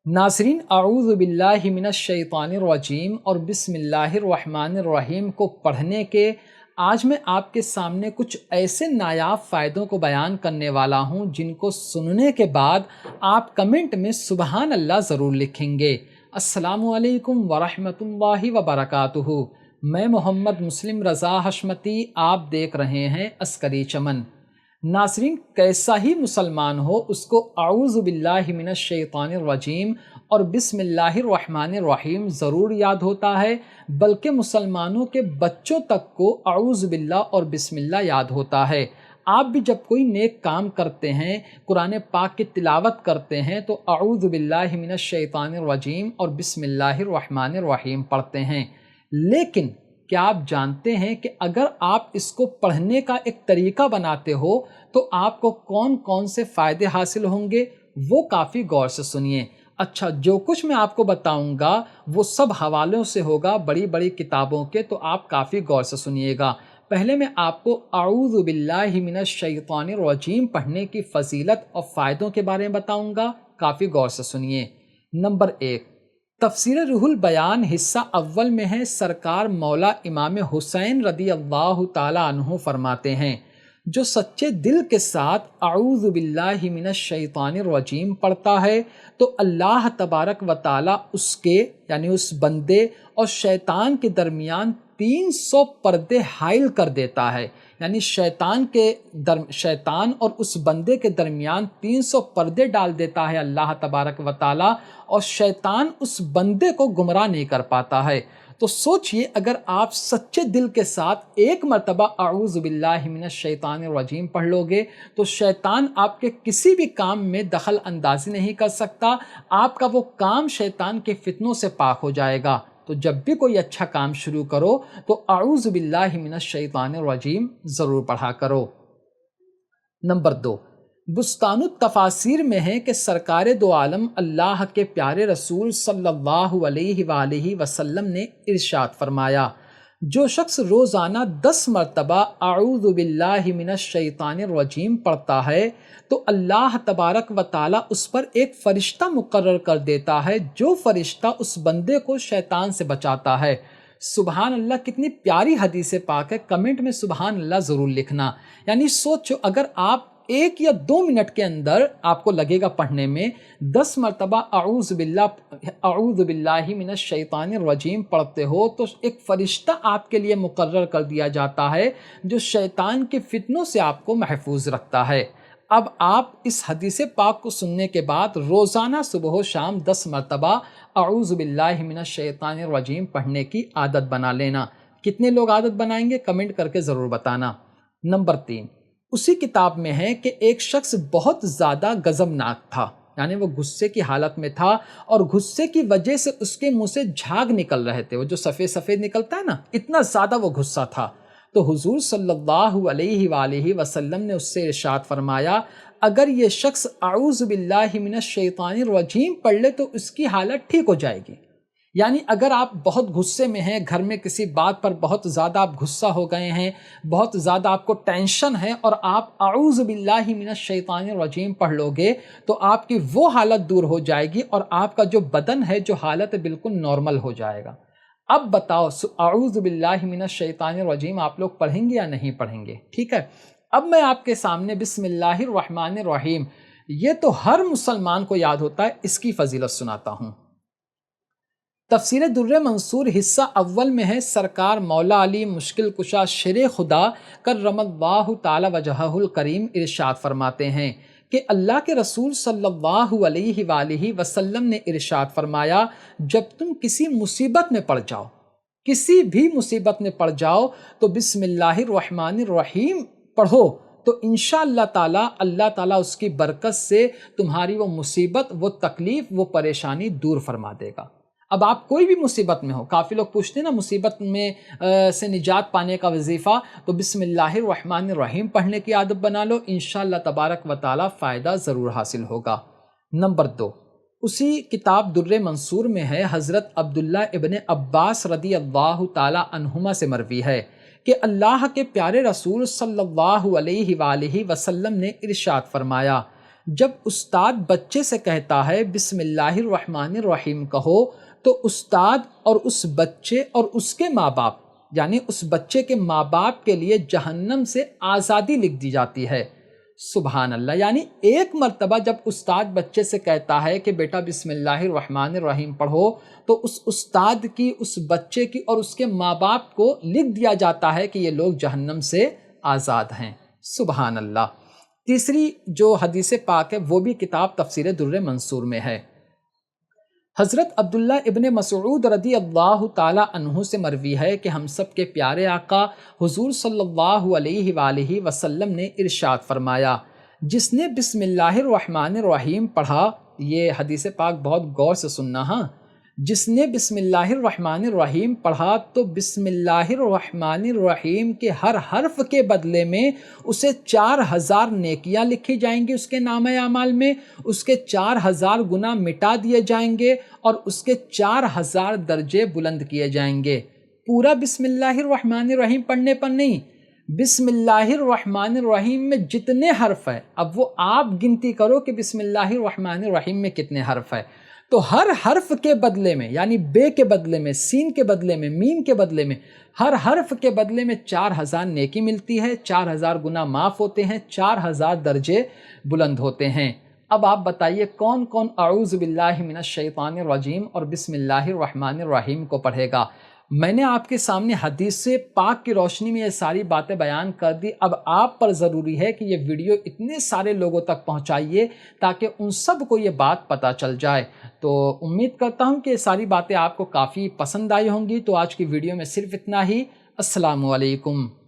ناظرین، اعوذ باللہ من الشیطان الرجیم اور بسم اللہ الرحمن الرحیم کو پڑھنے کے آج میں آپ کے سامنے کچھ ایسے نایاب فائدوں کو بیان کرنے والا ہوں جن کو سننے کے بعد آپ کمنٹ میں سبحان اللہ ضرور لکھیں گے۔ السلام علیکم ورحمۃ اللہ وبرکاتہ۔ میں محمد مسلم رضا حشمتی، آپ دیکھ رہے ہیں عسکری چمن۔ ناظرین، کیسا ہی مسلمان ہو اس کو اعوذ باللہ من الشیطان الرجیم اور بسم اللہ الرحمن الرحیم ضرور یاد ہوتا ہے، بلکہ مسلمانوں کے بچوں تک کو اعوذ باللہ اور بسم اللہ یاد ہوتا ہے۔ آپ بھی جب کوئی نیک کام کرتے ہیں، قرآن پاک کی تلاوت کرتے ہیں تو اعوذ باللہ من الشیطان الرجیم اور بسم اللہ الرحمن الرحیم پڑھتے ہیں۔ لیکن کیا آپ جانتے ہیں کہ اگر آپ اس کو پڑھنے کا ایک طریقہ بناتے ہو تو آپ کو کون کون سے فائدے حاصل ہوں گے؟ وہ کافی غور سے سنیے۔ اچھا، جو کچھ میں آپ کو بتاؤں گا وہ سب حوالوں سے ہوگا، بڑی بڑی کتابوں کے، تو آپ کافی غور سے سنیے گا۔ پہلے میں آپ کو اعوذ باللہ من الشیطان الرجیم پڑھنے کی فضیلت اور فائدوں کے بارے میں بتاؤں گا، کافی غور سے سنیے۔ نمبر 1، تفسیر روح البیان حصہ اول میں ہے۔ سرکار مولا امام حسین رضی اللہ تعالی عنہ فرماتے ہیں، جو سچے دل کے ساتھ اعوذ باللہ من الشیطان الرجیم پڑھتا ہے تو اللہ تبارک و تعالی اس کے یعنی اس بندے اور شیطان کے درمیان 300 پردے حائل کر دیتا ہے۔ یعنی شیطان اور اس بندے کے درمیان 300 پردے ڈال دیتا ہے اللہ تبارک و تعالی، اور شیطان اس بندے کو گمراہ نہیں کر پاتا ہے۔ تو سوچئے، اگر آپ سچے دل کے ساتھ ایک مرتبہ اعوذ باللہ من الشیطان الرجیم پڑھ لو گے تو شیطان آپ کے کسی بھی کام میں دخل اندازی نہیں کر سکتا، آپ کا وہ کام شیطان کے فتنوں سے پاک ہو جائے گا۔ تو جب بھی کوئی اچھا کام شروع کرو تو اعوذ باللہ من الشیطان الرجیم ضرور پڑھا کرو۔ نمبر 2، بستان التفاسیر میں ہے کہ سرکار دو عالم اللہ کے پیارے رسول صلی اللہ علیہ وآلہ وسلم نے ارشاد فرمایا، جو شخص روزانہ 10 مرتبہ اعوذ باللہ من الشیطان الرجیم پڑھتا ہے تو اللہ تبارک و تعالی اس پر ایک فرشتہ مقرر کر دیتا ہے، جو فرشتہ اس بندے کو شیطان سے بچاتا ہے۔ سبحان اللہ، کتنی پیاری حدیث پاک ہے۔ کمنٹ میں سبحان اللہ ضرور لکھنا۔ یعنی سوچو، اگر آپ 1 یا 2 منٹ کے اندر آپ کو لگے گا پڑھنے میں 10 مرتبہ اعوذ باللہ من الشیطان الرجیم پڑھتے ہو تو ایک فرشتہ آپ کے لیے مقرر کر دیا جاتا ہے جو شیطان کے فتنوں سے آپ کو محفوظ رکھتا ہے۔ اب آپ اس حدیث پاک کو سننے کے بعد روزانہ صبح و شام 10 مرتبہ اعوذ باللہ من الشیطان الرجیم پڑھنے کی عادت بنا لینا۔ کتنے لوگ عادت بنائیں گے؟ کمنٹ کر کے ضرور بتانا۔ نمبر 3، اسی کتاب میں ہے کہ ایک شخص بہت زیادہ غضبناک تھا، یعنی وہ غصے کی حالت میں تھا اور غصے کی وجہ سے اس کے منہ سے جھاگ نکل رہے تھے، وہ جو سفید سفید نکلتا ہے نا، اتنا زیادہ وہ غصہ تھا۔ تو حضور صلی اللہ علیہ وآلہ وسلم نے اس سے ارشاد فرمایا، اگر یہ شخص اعوذ باللہ من الشیطان الرجیم پڑھ لے تو اس کی حالت ٹھیک ہو جائے گی۔ یعنی اگر آپ بہت غصے میں ہیں، گھر میں کسی بات پر بہت زیادہ آپ غصہ ہو گئے ہیں، بہت زیادہ آپ کو ٹینشن ہے، اور آپ اعوذ باللہ من الشیطان الرجیم پڑھ لو گے تو آپ کی وہ حالت دور ہو جائے گی اور آپ کا جو بدن ہے، جو حالت ہے، بالکل نارمل ہو جائے گا۔ اب بتاؤ، اعوذ باللہ من الشیطان الرجیم آپ لوگ پڑھیں گے یا نہیں پڑھیں گے؟ ٹھیک ہے، اب میں آپ کے سامنے بسم اللہ الرحمن الرحیم، یہ تو ہر مسلمان کو یاد ہوتا ہے، اس کی فضیلت سناتا ہوں۔ تفسیر در منصور حصہ اول میں ہے۔ سرکار مولا علی مشکل کشا شیر خدا کرم اللہ تعالی وجہہ الکریم ارشاد فرماتے ہیں کہ اللہ کے رسول صلی اللہ علیہ وآلہ وسلم نے ارشاد فرمایا، جب تم کسی مصیبت میں پڑ جاؤ، کسی بھی مصیبت میں پڑ جاؤ تو بسم اللہ الرحمن الرحیم پڑھو تو انشاءاللہ تعالی اللہ تعالیٰ اس کی برکت سے تمہاری وہ مصیبت، وہ تکلیف، وہ پریشانی دور فرما دے گا۔ اب آپ کوئی بھی مصیبت میں ہو، کافی لوگ پوچھتے ہیں نا مصیبت میں سے نجات پانے کا وظیفہ، تو بسم اللہ الرحمن الرحیم پڑھنے کی عادت بنا لو، انشاءاللہ تبارک و تعالی فائدہ ضرور حاصل ہوگا۔ نمبر 2، اسی کتاب در منصور میں ہے، حضرت عبداللہ ابن عباس رضی اللہ تعالی عنہما سے مروی ہے کہ اللہ کے پیارے رسول صلی اللہ علیہ وآلہ وسلم نے ارشاد فرمایا، جب استاد بچے سے کہتا ہے بسم اللہ الرحمن الرحیم کہو، تو استاد اور اس بچے اور اس کے ماں باپ، یعنی اس بچے کے ماں باپ کے لیے جہنم سے آزادی لکھ دی جاتی ہے۔ سبحان اللہ، یعنی ایک مرتبہ جب استاد بچے سے کہتا ہے کہ بیٹا بسم اللہ الرحمن الرحیم پڑھو، تو اس استاد کی، اس بچے کی اور اس کے ماں باپ کو لکھ دیا جاتا ہے کہ یہ لوگ جہنم سے آزاد ہیں۔ سبحان اللہ۔ تیسری جو حدیث پاک ہے وہ بھی کتاب تفسیر در منصور میں ہے۔ حضرت عبداللہ ابن مسعود رضی اللہ تعالی عنہ سے مروی ہے کہ ہم سب کے پیارے آقا حضور صلی اللہ علیہ وآلہ وسلم نے ارشاد فرمایا، جس نے بسم اللہ الرحمن الرحیم پڑھا، یہ حدیث پاک بہت غور سے سننا ہاں، جس نے بسم اللہ الرحمن الرحیم پڑھا تو بسم اللہ الرحمن الرحیم کے ہر حرف کے بدلے میں اسے 4000 نیکیاں لکھی جائیں گی، اس کے نامہ اعمال میں اس کے 4000 گناہ مٹا دیے جائیں گے اور اس کے 4000 درجے بلند کیے جائیں گے۔ پورا بسم اللہ الرحمن الرحیم پڑھنے پر نہیں، بسم اللہ الرحمن الرحیم میں جتنے حرف ہیں، اب وہ آپ گنتی کرو کہ بسم اللہ الرحمن الرحیم میں کتنے حرف ہیں، تو ہر حرف کے بدلے میں، یعنی بے کے بدلے میں، سین کے بدلے میں، میم کے بدلے میں، ہر حرف کے بدلے میں 4000 نیکی ملتی ہے، 4000 گناہ معاف ہوتے ہیں، 4000 درجے بلند ہوتے ہیں۔ اب آپ بتائیے کون کون اعوذ باللہ من الشیطان الرجیم اور بسم اللہ الرحمن الرحیم کو پڑھے گا؟ میں نے آپ کے سامنے حدیث پاک کی روشنی میں یہ ساری باتیں بیان کر دی۔ اب آپ پر ضروری ہے کہ یہ ویڈیو اتنے سارے لوگوں تک پہنچائیے تاکہ ان سب کو یہ بات پتہ چل جائے۔ تو امید کرتا ہوں کہ یہ ساری باتیں آپ کو کافی پسند آئی ہوں گی۔ تو آج کی ویڈیو میں صرف اتنا ہی۔ السلام علیکم۔